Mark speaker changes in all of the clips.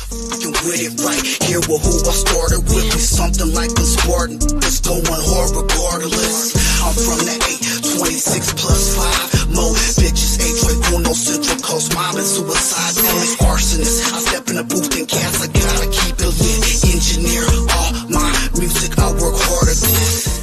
Speaker 1: With it right here with who I started with me, something like a Spartan. It's going hard regardless. I'm from the 826 plus 5. Mo bitches, 8 Central Coast, mom and suicide. Ellie's arsonist. I step in the booth and cast. I gotta keep it lit. Engineer all my music. I work hard at this.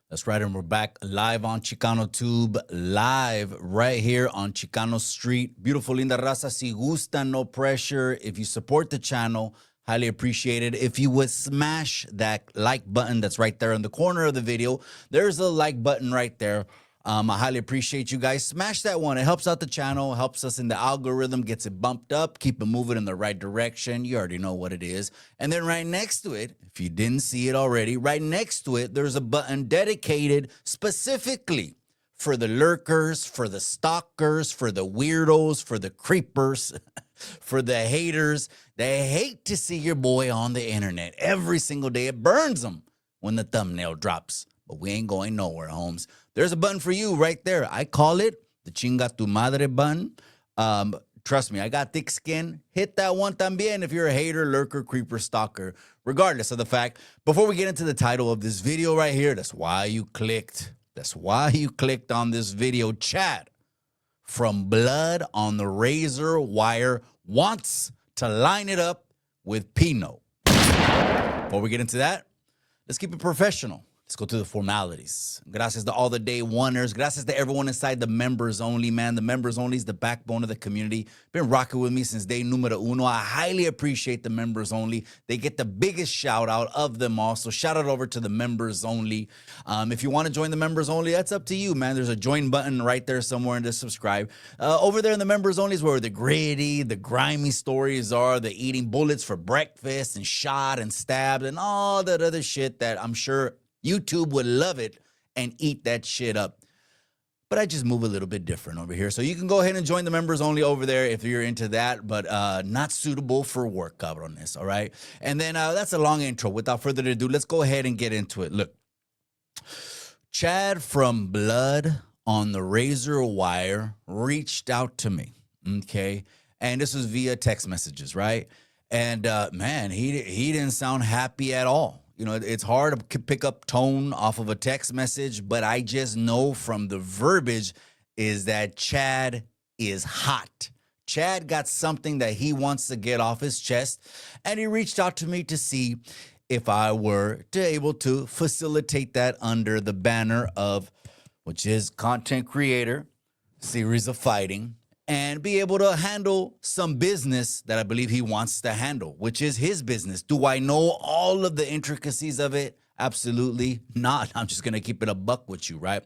Speaker 2: That's right, and we're back live on Chicano Tube, live right here on Chicano Street. Beautiful linda raza, si gusta, no pressure. If you support the channel, highly appreciated. If you would smash that like button that's right there in the corner of the video, there's a like button right there. I highly appreciate you guys. Smash that one. It helps out the channel, helps us in the algorithm, gets it bumped up, keep it moving in the right direction. You already know what it is. And then right next to it, if you didn't see it already, right next to it, there's a button dedicated specifically for the lurkers, for the stalkers, for the weirdos, for the creepers, for the haters. They hate to see your boy on the internet. Every single day, it burns them when the thumbnail drops. But we ain't going nowhere, Holmes. There's a button for you right there. I call it the chinga tu madre button. Trust me, I got thick skin. Hit that one también if you're a hater, lurker, creeper, stalker. Regardless of the fact, before we get into the title of this video right here, that's why you clicked. That's why you clicked on this video. Chad from Blood on the Razor Wire wants to line it up with Pino. Before we get into that, let's keep it professional. Let's go through the formalities. Gracias to all the day oneers. Gracias to everyone inside the members only, man. The members only is the backbone of the community. Been rocking with me since day numero uno. I highly appreciate the members only. They get the biggest shout out of them all. So shout out over to the members only. If you want to join the members only, that's up to you, man. There's a join button right there somewhere and to subscribe. Over there in the members only is where the gritty, the grimy stories are, the eating bullets for breakfast and shot and stabbed and all that other shit that I'm sure YouTube would love it and eat that shit up. But I just move a little bit different over here. So you can go ahead and join the members only over there if you're into that, but not suitable for work, cabrones, all right? And then that's a long intro. Without further ado, let's go ahead and get into it. Look, Chad from Blood on the Razor Wire reached out to me, okay? And this was via text messages, right? And man, he didn't sound happy at all. You know, it's hard to pick up tone off of a text message, but I just know from the verbiage is that Chad is hot. Chad got something that he wants to get off his chest, and he reached out to me to see if I were able to facilitate that under the banner of, which is content creator, series of fighting, and be able to handle some business that I believe he wants to handle, which is his business. Do I know all of the intricacies of it? Absolutely not. I'm just going to keep it a buck with you, right?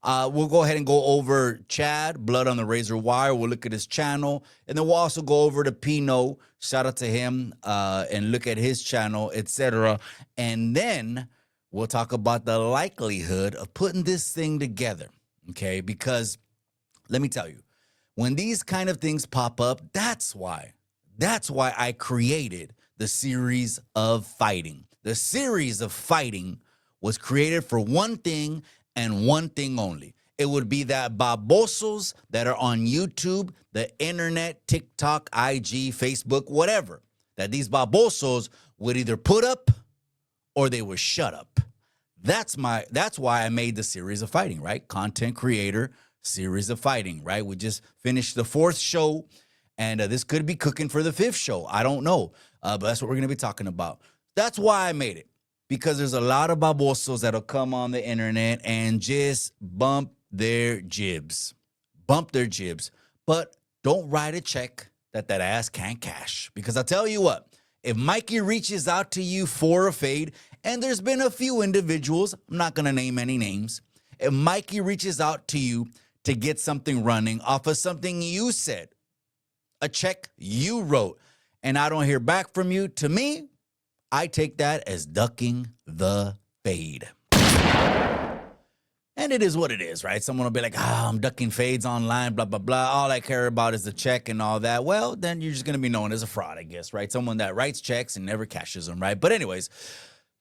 Speaker 2: We'll go ahead and go over Chad, Blood on the Razor Wire. We'll look at his channel. And then we'll also go over to Pino. Shout out to him and look at his channel, etc. And then we'll talk about the likelihood of putting this thing together, okay? Because let me tell you, when these kind of things pop up, that's why I created the series of fighting. The series of fighting was created for one thing and one thing only. It would be that babosos that are on YouTube, the internet, TikTok, IG, Facebook, whatever, that these babosos would either put up or they would shut up. That's why I made the series of fighting, right? Content creator, series of fighting, right? We just finished the 4th show, and this could be cooking for the 5th show. I don't know, but that's what we're going to be talking about. That's why I made it, because there's a lot of babosos that'll come on the internet and just bump their jibs, but don't write a check that ass can't cash. Because I'll tell you what, if Mikey reaches out to you for a fade, and there's been a few individuals, I'm not going to name any names, if Mikey reaches out to you to get something running off of something you said, a check you wrote, and I don't hear back from you, to me, I take that as ducking the fade. And it is what it is, right? Someone will be like, I'm ducking fades online, blah, blah, blah. All I care about is the check and all that. Well, then you're just going to be known as a fraud, I guess, right? Someone that writes checks and never cashes them, right? But anyways,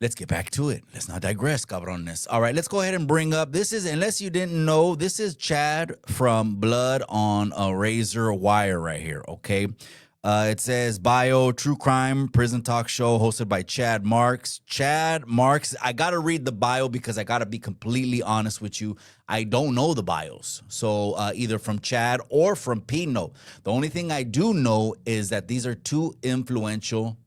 Speaker 2: let's get back to it. Let's not digress, cabrones. All right, let's go ahead and bring up, this is, unless you didn't know, this is Chad from Blood on a Razor Wire right here, okay? It says bio, true crime, prison talk show hosted by Chad Marks. Chad Marks, I got to read the bio because I got to be completely honest with you. I don't know the bios. So either from Chad or from Pino. The only thing I do know is that these are two influential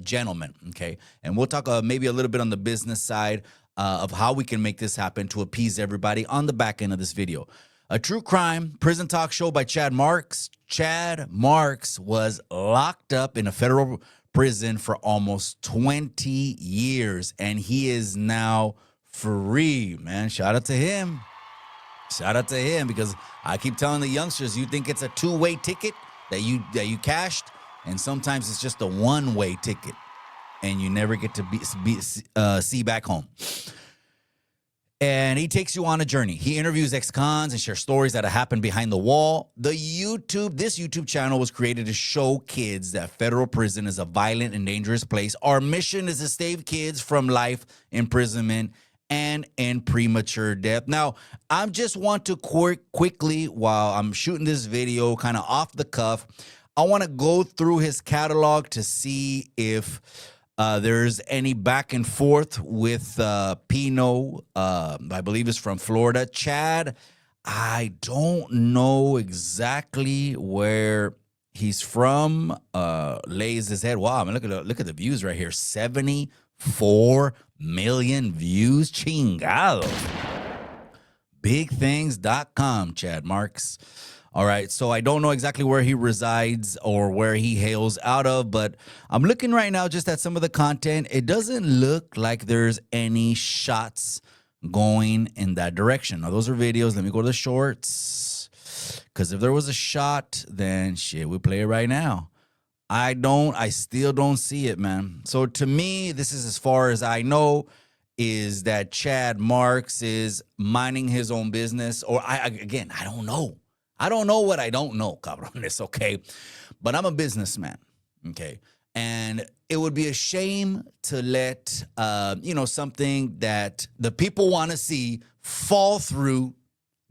Speaker 2: gentlemen, okay? And we'll talk maybe a little bit on the business side of how we can make this happen to appease everybody on the back end of this video. A true crime prison talk show by Chad Marks. Chad Marks was locked up in a federal prison for almost 20 years, and he is now free, man. Shout out to him. Shout out to him, because I keep telling the youngsters, you think it's a two-way ticket that you cashed, and sometimes it's just a one-way ticket, and you never get to see back home. And he takes you on a journey. He interviews ex-cons and shares stories that have happened behind the wall. This YouTube channel was created to show kids that federal prison is a violent and dangerous place. Our mission is to save kids from life imprisonment and in premature death. Now, I just want to quickly, while I'm shooting this video kind of off the cuff, I want to go through his catalog to see if there's any back and forth with Pino, I believe is from Florida. Chad, I don't know exactly where he's from. Lays his head. Wow, I mean, look at the views right here. 74 million views. Chingado. Bigthings.com, Chad Marks. All right, so I don't know exactly where he resides or where he hails out of, but I'm looking right now just at some of the content. It doesn't look like there's any shots going in that direction. Now, those are videos. Let me go to the shorts, because if there was a shot, then shit, we play it right now. I still don't see it, man. So to me, this is as far as I know, is that Chad Marks is minding his own business, or I don't know. I don't know what I don't know, cabrones, okay? But I'm a businessman, okay? And it would be a shame to let, something that the people want to see fall through,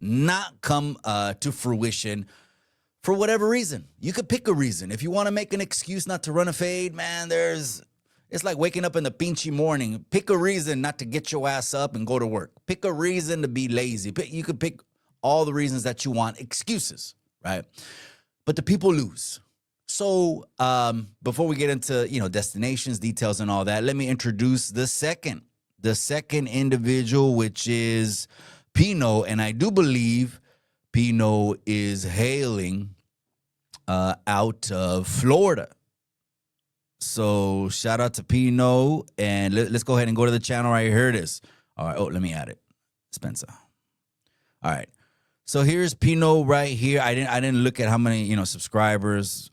Speaker 2: not come to fruition for whatever reason. You could pick a reason. If you want to make an excuse not to run a fade, man, it's like waking up in the pinchy morning. Pick a reason not to get your ass up and go to work. Pick a reason to be lazy. You could pick all the reasons that you want, excuses, right? But the people lose. So before we get into, destinations, details, and all that, let me introduce the second individual, which is Pino. And I do believe Pino is hailing out of Florida. So shout out to Pino. And let's go ahead and go to the channel right here. Here it is. All right. Oh, let me add it. Spencer. All right. So here's Pino right here. I didn't look at how many subscribers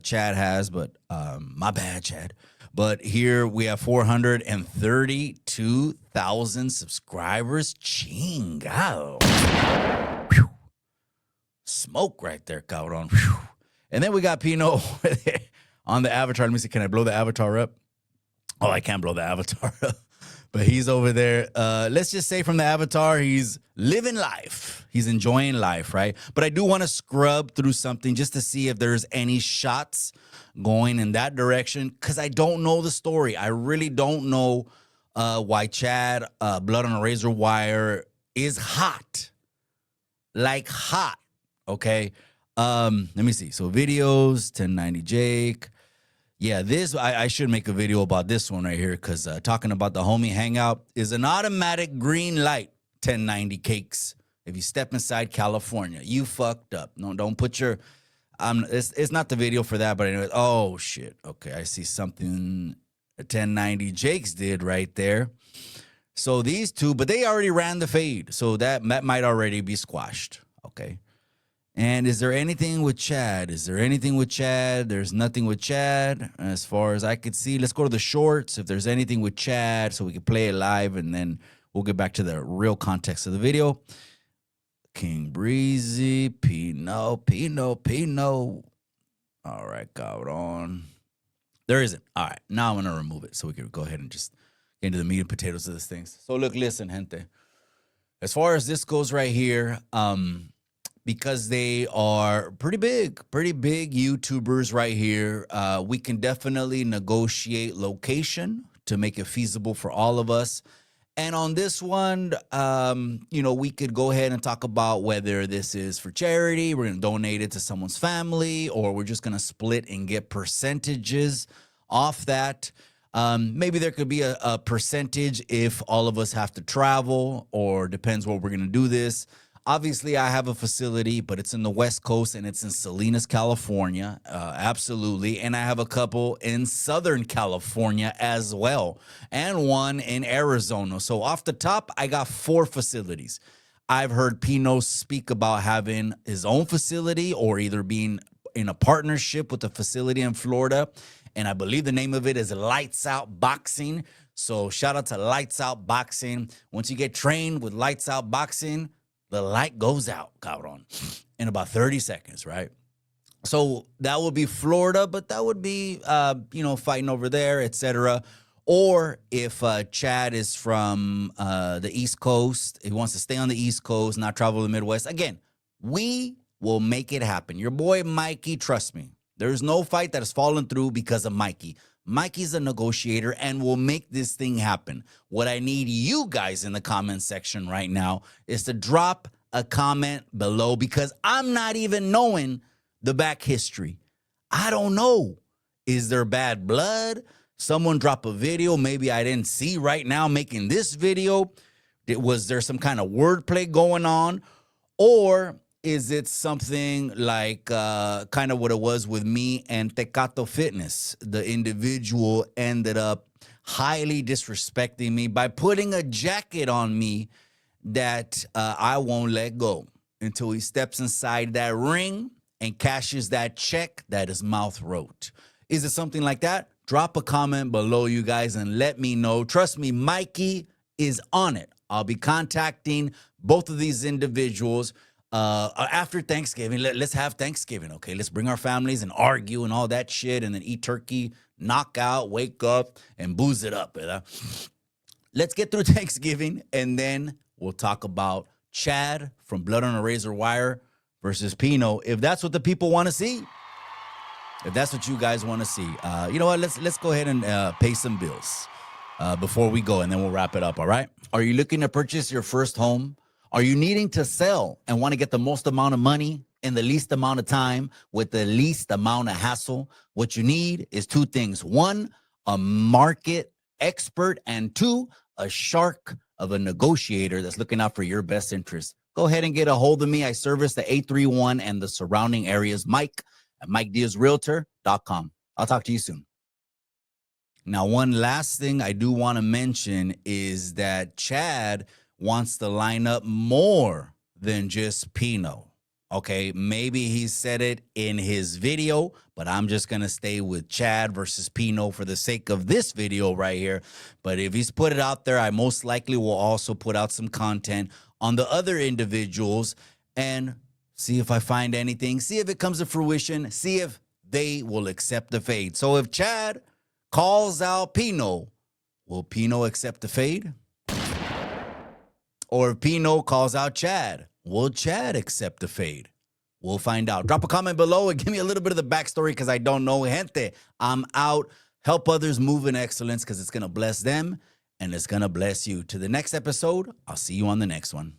Speaker 2: Chad has, but my bad, Chad. But here we have 432,000 subscribers. Chingado. Whew. Smoke right there, cabron. Whew. And then we got Pino over there on the avatar. Let me see. Can I blow the avatar up? Oh, I can't blow the avatar up. But he's over there. Let's just say from the avatar, he's living life. He's enjoying life, right? But I do want to scrub through something just to see if there's any shots going in that direction, because I don't know the story. I really don't know why Chad, Blood on a Razor Wire, is hot. Like hot, okay? Let me see. So videos, 1090 Jake. Yeah, I should make a video about this one right here, because talking about the homie hangout is an automatic green light, 1090 cakes. If you step inside California, you fucked up. No, don't put your, it's not the video for that, but anyway, oh shit. Okay, I see something 1090 Jakes did right there. So these two, but they already ran the fade, so that might already be squashed, okay? And is there anything with Chad? There's nothing with Chad as far as I could see. Let's go to the shorts if there's anything with Chad so we can play it live, and then we'll get back to the real context of the video. King Breezy, Pino. All right, cabron. There isn't. All right, now I'm going to remove it so we can go ahead and just get into the meat and potatoes of this thing. So look, listen, gente. As far as this goes right here, because they are pretty big YouTubers right here. We can definitely negotiate location to make it feasible for all of us. And on this one, we could go ahead and talk about whether this is for charity, we're going to donate it to someone's family, or we're just going to split and get percentages off that. Maybe there could be a percentage if all of us have to travel, or depends where we're going to do this. Obviously, I have a facility, but it's in the West Coast and it's in Salinas, California. Absolutely. And I have a couple in Southern California as well, and one in Arizona. So off the top, I got 4 facilities. I've heard Pino speak about having his own facility or either being in a partnership with a facility in Florida. And I believe the name of it is Lights Out Boxing. So shout out to Lights Out Boxing. Once you get trained with Lights Out Boxing, the light goes out, cabron, in about 30 seconds, right? So that would be Florida, but that would be, fighting over there, etc. Or if Chad is from the East Coast, he wants to stay on the East Coast, not travel to the Midwest. Again, we will make it happen. Your boy Mikey, trust me, there's no fight that has fallen through because of Mikey. Mikey's a negotiator and will make this thing happen. What I need you guys in the comment section right now is to drop a comment below, because I'm not even knowing the back history. I don't know. Is there bad blood? Someone drop a video maybe I didn't see right now making this video. Was there some kind of wordplay going on? Or is it something like kind of what it was with me and Tecato Fitness? The individual ended up highly disrespecting me by putting a jacket on me that I won't let go until he steps inside that ring and cashes that check that his mouth wrote. Is it something like that? Drop a comment below, you guys, and let me know. Trust me, Mikey is on it. I'll be contacting both of these individuals after Thanksgiving. Let's have Thanksgiving, okay? Let's bring our families and argue and all that shit, and then eat turkey, knock out, wake up, and booze it up. Let's get through Thanksgiving, and then we'll talk about Chad from Blood on a Razor Wire versus Pino, if that's what the people want to see. If that's what you guys want to see. You know what? Let's go ahead and pay some bills before we go, and then we'll wrap it up, all right? Are you looking to purchase your first home? Are you needing to sell and want to get the most amount of money in the least amount of time with the least amount of hassle? What you need is 2 things. 1, a market expert, and 2, a shark of a negotiator that's looking out for your best interest. Go ahead and get a hold of me. I service the 831 and the surrounding areas. Mike at MikeDiazRealtor.com. I'll talk to you soon. Now, one last thing I do want to mention is that Chad wants to line up more than just Pino. Okay, maybe he said it in his video, but I'm just going to stay with Chad versus Pino for the sake of this video right here. But if he's put it out there, I most likely will also put out some content on the other individuals and see if I find anything, see if it comes to fruition, see if they will accept the fade. So if Chad calls out Pino, will Pino accept the fade? Or if Pino calls out Chad, will Chad accept the fade? We'll find out. Drop a comment below and give me a little bit of the backstory, because I don't know. Gente, I'm out. Help others move in excellence, because it's going to bless them and it's going to bless you. To the next episode, I'll see you on the next one.